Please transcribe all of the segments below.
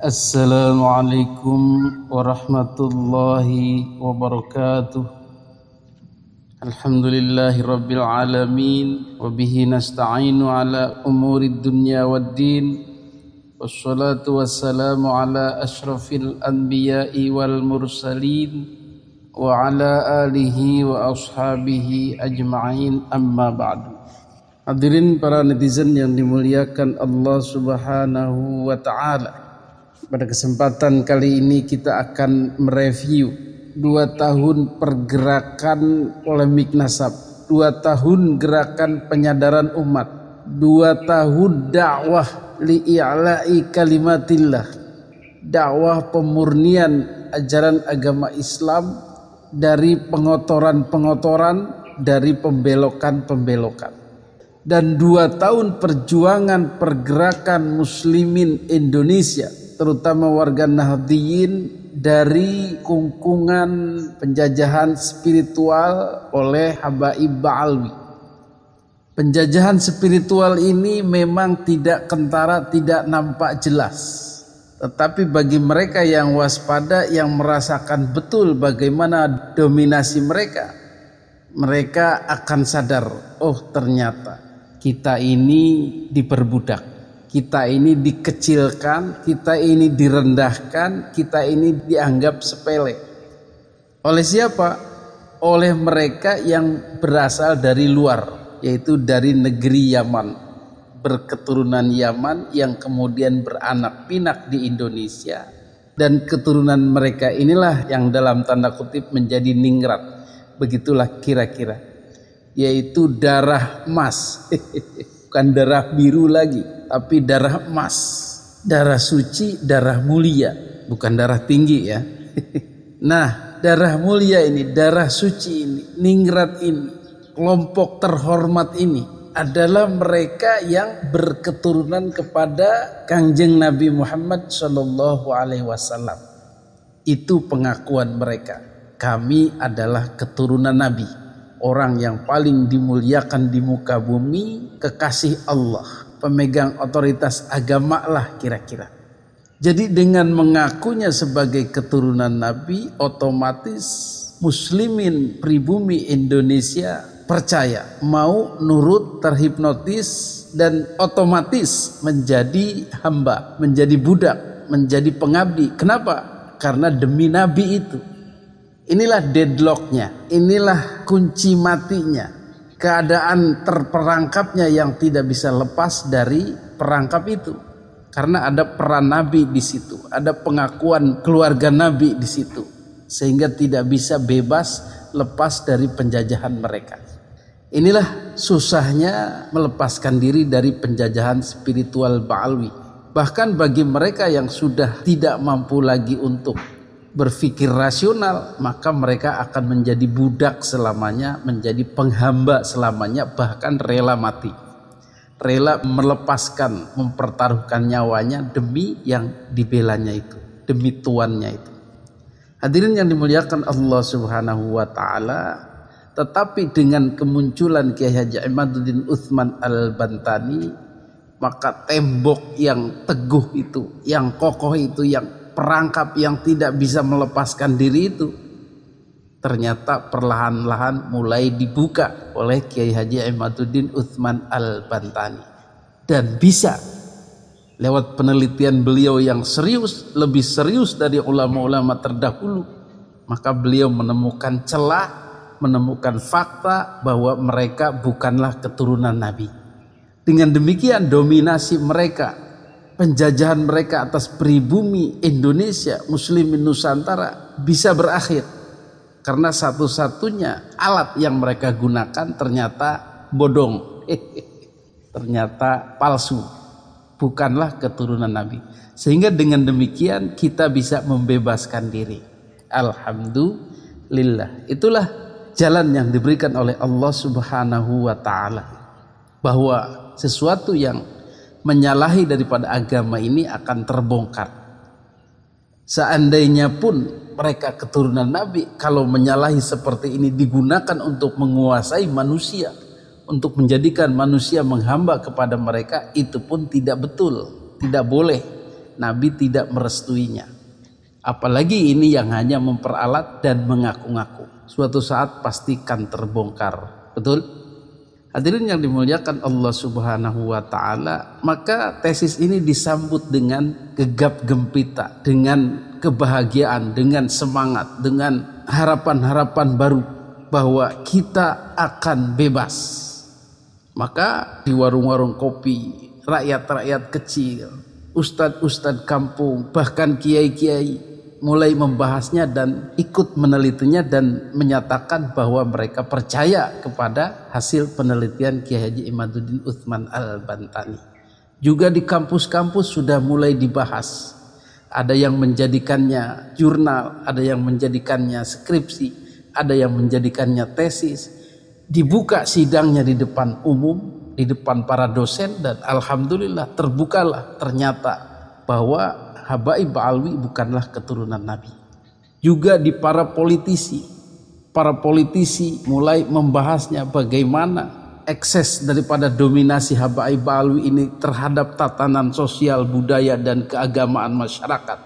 Assalamualaikum warahmatullahi wabarakatuh. Alhamdulillahi rabbil alamin. Wabihi nasta'inu ala umurid dunya waddin. Wassalatu wassalamu ala ashrafil anbiya'i wal mursalin. Wa ala alihi wa ashabihi ajma'in, amma ba'du. Hadirin para netizen yang dimuliakan Allah subhanahu wa ta'ala, pada kesempatan kali ini kita akan mereview 2 tahun pergerakan polemik nasab, 2 tahun gerakan penyadaran umat, 2 tahun dakwah li'i'la'i kalimatillah, dakwah pemurnian ajaran agama Islam dari pengotoran-pengotoran, dari pembelokan-pembelokan. Dan 2 tahun perjuangan pergerakan muslimin Indonesia, terutama warga Nahdliyin, dari kungkungan penjajahan spiritual oleh Habaib Ba'alwi. Penjajahan spiritual ini memang tidak kentara, tidak nampak jelas. Tetapi bagi mereka yang waspada, yang merasakan betul bagaimana dominasi mereka, mereka akan sadar, oh ternyata kita ini diperbudak, kita ini dikecilkan, kita ini direndahkan, kita ini dianggap sepele. Oleh siapa? Oleh mereka yang berasal dari luar, yaitu dari negeri Yaman, berketurunan Yaman yang kemudian beranak pinak di Indonesia. Dan keturunan mereka inilah yang dalam tanda kutip menjadi ningrat. Begitulah kira-kira, yaitu darah emas. Bukan darah biru lagi, tapi darah emas, darah suci, darah mulia, bukan darah tinggi ya. Nah, darah mulia ini, darah suci ini, ningrat ini, kelompok terhormat ini adalah mereka yang berketurunan kepada Kangjeng Nabi Muhammad SAW. Itu pengakuan mereka, kami adalah keturunan Nabi, orang yang paling dimuliakan di muka bumi, kekasih Allah, pemegang otoritas agama lah kira-kira. Jadi dengan mengakunya sebagai keturunan Nabi, otomatis muslimin pribumi Indonesia percaya, mau nurut, terhipnotis, dan otomatis menjadi hamba, menjadi budak, menjadi pengabdi. Kenapa? Karena demi Nabi itu. Inilah deadlocknya, inilah kunci matinya, keadaan terperangkapnya yang tidak bisa lepas dari perangkap itu. Karena ada peran Nabi di situ, ada pengakuan keluarga Nabi di situ, sehingga tidak bisa bebas lepas dari penjajahan mereka. Inilah susahnya melepaskan diri dari penjajahan spiritual Ba'alwi. Bahkan bagi mereka yang sudah tidak mampu lagi untuk berpikir rasional, maka mereka akan menjadi budak selamanya, menjadi penghamba selamanya, bahkan rela mati, rela melepaskan, mempertaruhkan nyawanya demi yang dibelanya itu, demi tuannya itu. Hadirin yang dimuliakan Allah Subhanahu wa ta'ala, tetapi dengan kemunculan Kiai Haji Imaduddin Utsman Al-Bantani, maka tembok yang teguh itu, yang kokoh itu, yang perangkap yang tidak bisa melepaskan diri itu, ternyata perlahan-lahan mulai dibuka oleh Kiai Haji Imaduddin Utsman Al-Bantani. Dan bisa lewat penelitian beliau yang serius, lebih serius dari ulama-ulama terdahulu, maka beliau menemukan celah, menemukan fakta bahwa mereka bukanlah keturunan Nabi. Dengan demikian dominasi mereka, penjajahan mereka atas pribumi Indonesia, muslimin Nusantara bisa berakhir. Karena satu-satunya alat yang mereka gunakan ternyata bodong, ternyata palsu, bukanlah keturunan Nabi. Sehingga dengan demikian kita bisa membebaskan diri. Alhamdulillah. Itulah jalan yang diberikan oleh Allah Subhanahu wa ta'ala, bahwa sesuatu yang menyalahi daripada agama ini akan terbongkar. Seandainya pun mereka keturunan Nabi, kalau menyalahi seperti ini digunakan untuk menguasai manusia, untuk menjadikan manusia menghamba kepada mereka, itu pun tidak betul, tidak boleh. Nabi tidak merestuinya. Apalagi ini yang hanya memperalat dan mengaku-ngaku. Suatu saat pastikan terbongkar. Betul? Hadirin yang dimuliakan Allah Subhanahu wa taala, maka tesis ini disambut dengan gegap gempita, dengan kebahagiaan, dengan semangat, dengan harapan-harapan baru bahwa kita akan bebas. Maka di warung-warung kopi, rakyat-rakyat kecil, ustadz-ustadz kampung, bahkan kiai-kiai mulai membahasnya dan ikut menelitinya dan menyatakan bahwa mereka percaya kepada hasil penelitian Kiai Haji Imaduddin Utsman Al-Bantani. Juga di kampus-kampus sudah mulai dibahas. Ada yang menjadikannya jurnal, ada yang menjadikannya skripsi, ada yang menjadikannya tesis. Dibuka sidangnya di depan umum, di depan para dosen, dan alhamdulillah terbukalah ternyata bahwa Habaib Alwi bukanlah keturunan Nabi. Juga di para politisi mulai membahasnya bagaimana ekses daripada dominasi Habaib Alwi ini terhadap tatanan sosial, budaya dan keagamaan masyarakat.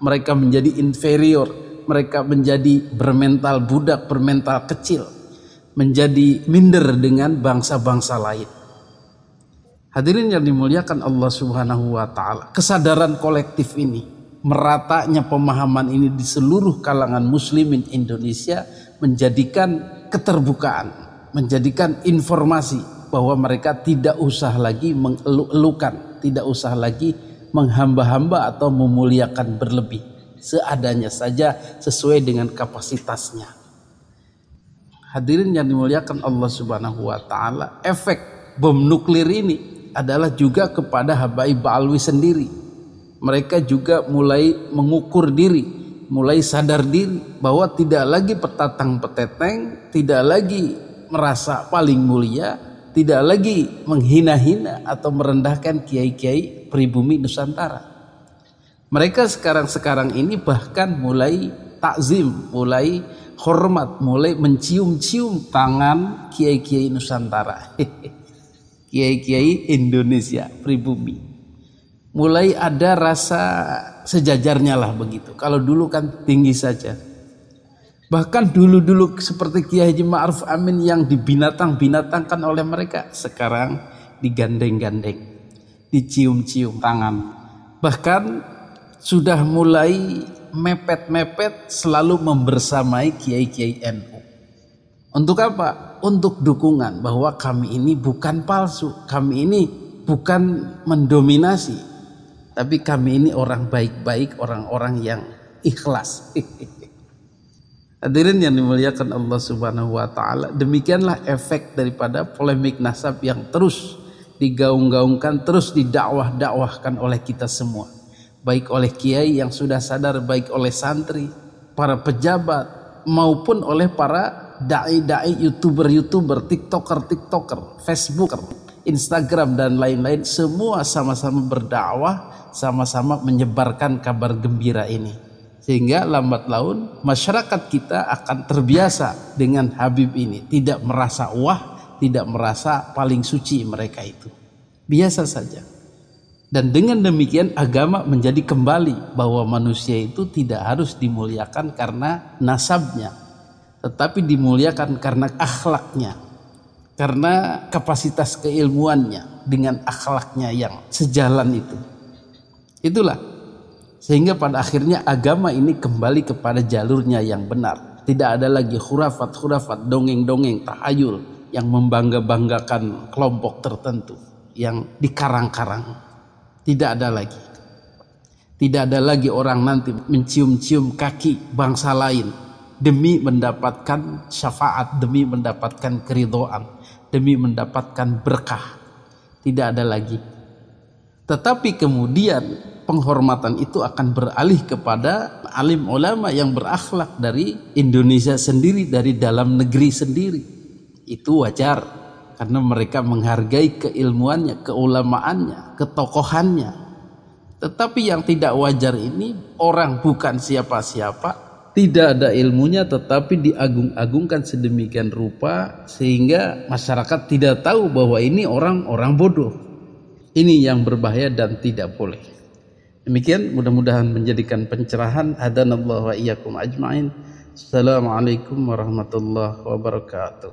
Mereka menjadi inferior, mereka menjadi bermental budak, bermental kecil, menjadi minder dengan bangsa-bangsa lain. Hadirin yang dimuliakan Allah Subhanahu wa taala, kesadaran kolektif ini, meratanya pemahaman ini di seluruh kalangan muslimin Indonesia menjadikan keterbukaan, menjadikan informasi bahwa mereka tidak usah lagi mengeluk-elukan, tidak usah lagi menghamba-hamba atau memuliakan berlebih, seadanya saja sesuai dengan kapasitasnya. Hadirin yang dimuliakan Allah Subhanahu wa taala, efek bom nuklir ini adalah juga kepada Habaib Alwi sendiri. Mereka juga mulai mengukur diri, mulai sadar diri bahwa tidak lagi petatang peteteng, tidak lagi merasa paling mulia, tidak lagi menghina-hina atau merendahkan kiai-kiai pribumi Nusantara. Mereka sekarang ini bahkan mulai takzim, mulai hormat, mulai mencium-cium tangan kiai-kiai Nusantara. Kiai-kiai Indonesia pribumi. Mulai ada rasa sejajarnya lah begitu. Kalau dulu kan tinggi saja. Bahkan dulu-dulu seperti Kiai Haji Ma'ruf Amin yang dibinatang-binatangkan oleh mereka, sekarang digandeng-gandeng, dicium-cium tangan. Bahkan sudah mulai mepet-mepet selalu membersamai kiai-kiai NU. Untuk apa? Untuk dukungan bahwa kami ini bukan palsu, kami ini bukan mendominasi, tapi kami ini orang baik-baik, orang-orang yang ikhlas. Hadirin yang dimuliakan Allah Subhanahu wa taala, demikianlah efek daripada polemik nasab yang terus digaung-gaungkan, terus didakwah-dakwahkan oleh kita semua, baik oleh kiai yang sudah sadar, baik oleh santri, para pejabat, maupun oleh para dai-dai, youtuber, tiktoker, facebooker, Instagram dan lain-lain. Semua sama-sama berdakwah, sama-sama menyebarkan kabar gembira ini, sehingga lambat laun masyarakat kita akan terbiasa dengan Habib ini, tidak merasa wah, tidak merasa paling suci mereka itu, biasa saja. Dan dengan demikian agama menjadi kembali bahwa manusia itu tidak harus dimuliakan karena nasabnya, tetapi dimuliakan karena akhlaknya, karena kapasitas keilmuannya dengan akhlaknya yang sejalan itu. Itulah sehingga pada akhirnya agama ini kembali kepada jalurnya yang benar. Tidak ada lagi khurafat, dongeng-dongeng, tahayul yang membangga-banggakan kelompok tertentu yang dikarang-karang. Tidak ada lagi. Tidak ada lagi orang nanti mencium-cium kaki bangsa lain demi mendapatkan syafaat, demi mendapatkan keridhaan, demi mendapatkan berkah. Tidak ada lagi. Tetapi kemudian penghormatan itu akan beralih kepada alim ulama yang berakhlak dari Indonesia sendiri, dari dalam negeri sendiri. Itu wajar karena mereka menghargai keilmuannya, keulamaannya, ketokohannya. Tetapi yang tidak wajar ini orang bukan siapa-siapa, tidak ada ilmunya tetapi diagung-agungkan sedemikian rupa sehingga masyarakat tidak tahu bahwa ini orang-orang bodoh. Ini yang berbahaya dan tidak boleh. Demikian, mudah-mudahan menjadikan pencerahan. Hadanallahu wa iyyakum ajmain. Assalamualaikum warahmatullahi wabarakatuh.